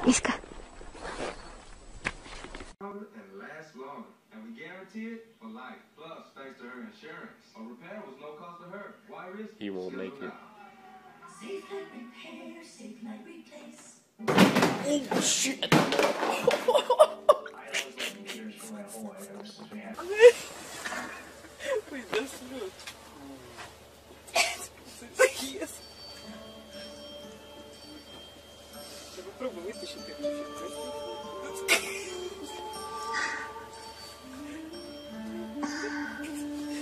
Мишка. He won't make it. Oh shit! Ой, да слёт. Yes. Я попробую вытащить как чуть-чуть.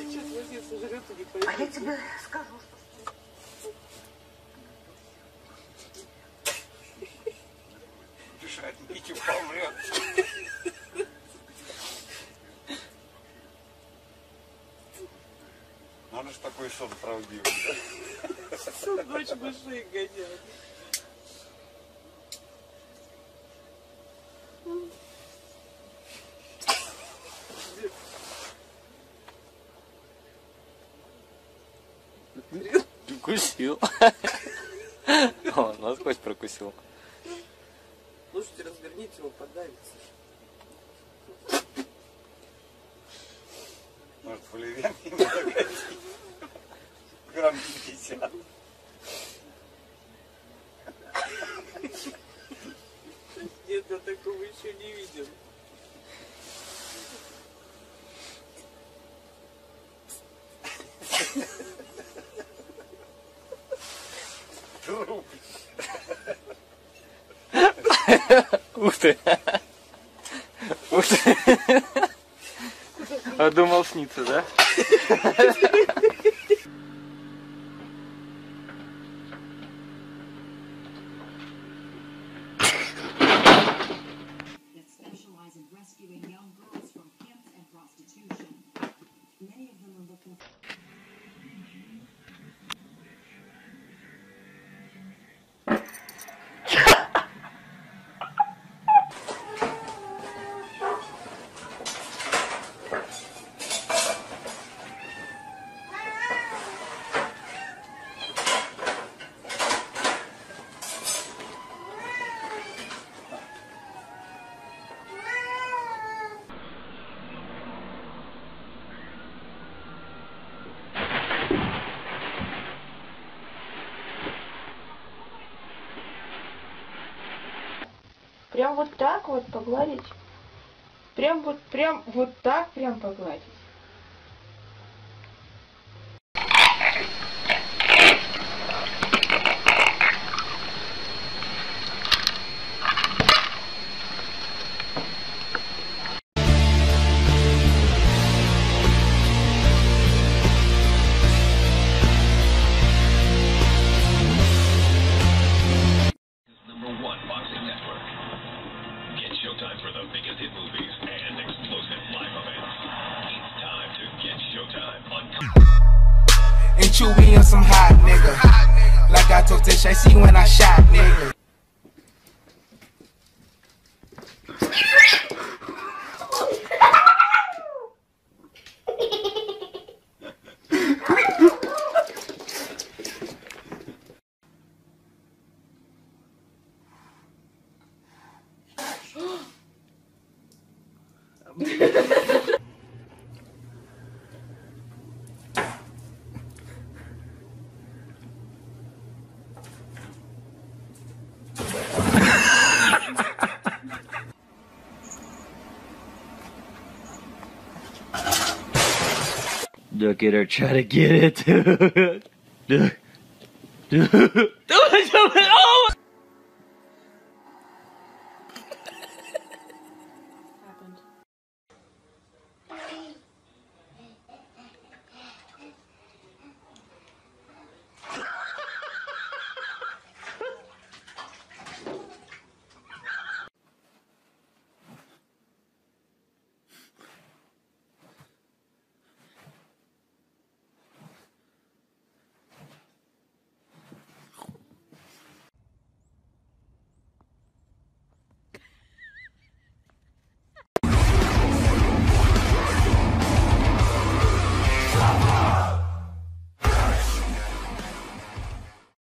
Сейчас возьмет, сожрет и не пойдет. А я тебе скажу, что... Дышать нечем, помрет. Надо ж такой сон правдивый, да? Всю ночь мышей гонят. Укусил. О, насквозь прокусил. Слушайте, разверните его, подавится. Может, валерьян ему закатить? Грамм 50. Нет, я такого еще не видел. Труп. Ух ты! Ух ты! А думал снится, да? Прям вот так вот погладить. Прям вот так прям погладить. And Chewy on some hot nigga. Like I told Tish, I see when I shot nigga. Look at her try to get it, dude. Dude. Oh